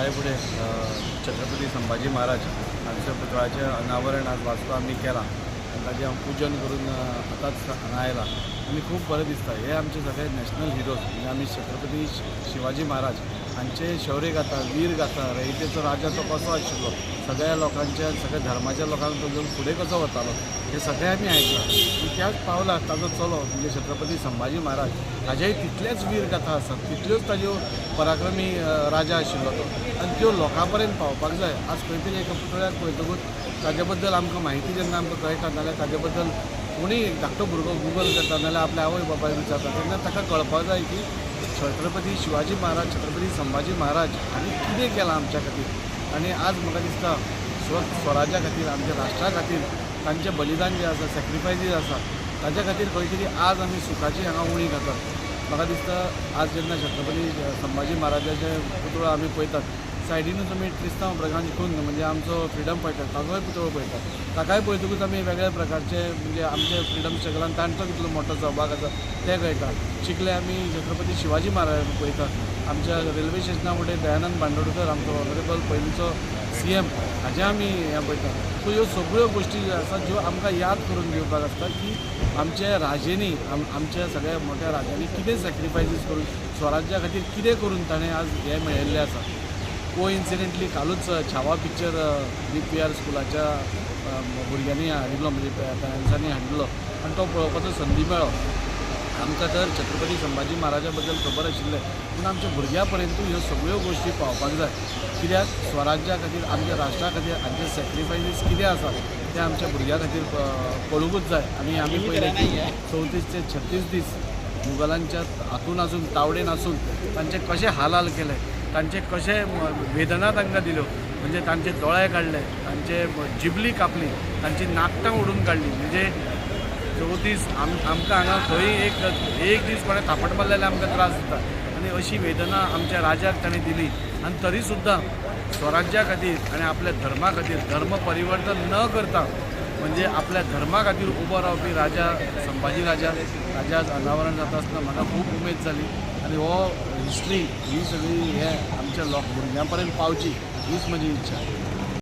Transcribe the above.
शाळेपुढे छत्रपती संभाजी महाराज हांच्या पुतळ्याचें अनावरण आज वाचतो आमी केलां आनी ताचें हांव पूजन करून आतांच हांगा आयलां आनी खूब बरें दिसता. हे आमचे सगळे नॅशनल हिरोज म्हणजे आमी छत्रपती शिवाजी महाराज हांचे शौर्य गाथा, वीर गाथा, रयतेचो राजा तो कसो आशिल्लो, सगळ्या लोकांच्या सगळ्या धर्माच्या लोकांक तो फुडें कसो वतालो हे सगळें आमी आयकलां. आनी त्याच पावलां ताजो चलो म्हणजे छत्रपती संभाजी महाराज हाजेय तितलेच वीर गाथा आसात, तितल्योच ताज्यो पराक्रमी राजा आशिल्लो तो आनी त्यो लोकां पर्यंत पावपाक जाय. आज खंय तरी एका पुतळ्याक पळयतकूच ताजे बद्दल आमकां म्हायती जेन्ना आमकां कळटा नाल्यार ताजे बद्दल कोणीय धाकटो भुरगो गुगल करता नाल्यार आपल्या आवय बापायक विचारता तेन्ना ताका कळपाक जाय की छत्रपती शिवाजी महाराज, छत्रपती संभाजी महाराज हांणी कितें केलां आमच्या खातीर. आनी आज म्हाका दिसता स्वराज्या खातीर, आमच्या राष्ट्रा खातीर तांचें बलिदान जें आसा, सॅक्रिफायसीस आसा ताच्या खातीर खंय तरी आज आमी सुखाची हांगा उणी घातात. म्हाका दिसता आज जेन्ना छत्रपती संभाजी महाराजाचे पुतळो आमी पळयतात सायडीनूच आमी क्रिस्तांव प्रगांज खून म्हणजे आमचो फ्रिडम फायटर ताजोय पुतळो पळयतात. ताकाय पळयतकूच आमी वेगळ्या प्रकारचे म्हणजे आमचे फ्रिडम स्ट्रगलान तांचो कितलो मोठो सहभाग आसा तें कळटा. चिखले आमी छत्रपती शिवाजी महाराज पळयतात. आमच्या रेल्वे स्टेशना फुडें दयानंद बांदोडकर आमचो ऑनरेबल पयलींचो CM हाजें आमी हें पळयतात. सो ह्यो सगळ्यो गोश्टी ज्यो आसात ज्यो आमकां याद करून घेवपाक आसता की आमच्या राजेनी आमच्या सगळ्या मोठ्या राजांनी कितें सॅक्रिफायसीस करून स्वराज्या खातीर कितें करून ताणें आज हें मेळयल्लें आसा. कोइन्सिडेंटली कालूच छावा पिक्चर DPR स्कुलाच्या भुरग्यांनी हाडिल्लो म्हणजे पॅरंट्सांनी हाडिल्लो आनी तो पळोवपाचो संदी मेळ्ळो. आमकां तर छत्रपती संभाजी महाराजा बद्दल खबर आशिल्लें पूण आमच्या भुरग्यां पर्यंत ह्यो सगळ्यो गोश्टी पावपाक जाय. कित्याक स्वराज्या खातीर, आमच्या राष्ट्रा खातीर हांचे सॅक्रिफायसीस कितें आसा ते आमच्या भुरग्यां खातीर कळूंकूच जाय. आनी आमी पळयलें की 34 ते 36 दीस मुघलांच्या हातून आसून तावडेन आसून तांचे कशे हालाल केले, तांचे कशे वेदना तांकां दिल्यो म्हणजे तांचे दोळे काडले, तांचे जिबली कापली, तांची नाकटां ओडून काडली. म्हणजे 34 आमकां हांगा खंय एक दीस कोणें थापट मारले जाल्यार आमकां त्रास जाता आनी अशी वेदना आमच्या राजाक ताणें दिली. आनी तरी सुद्दां स्वराज्या खातीर आनी आपल्या धर्मा खातीर धर्म परिवर्तन न करता म्हणजे आपल्या धर्मा खातीर उबो रावपी राजा संभाजी राजा अनावरण जाता आसतना म्हाका खूब उमेद जाली. आनी हो हिस्ट्री ही सगळी हे आमच्या भुरग्यां पर्यंत पावची हीच म्हजी इच्छा.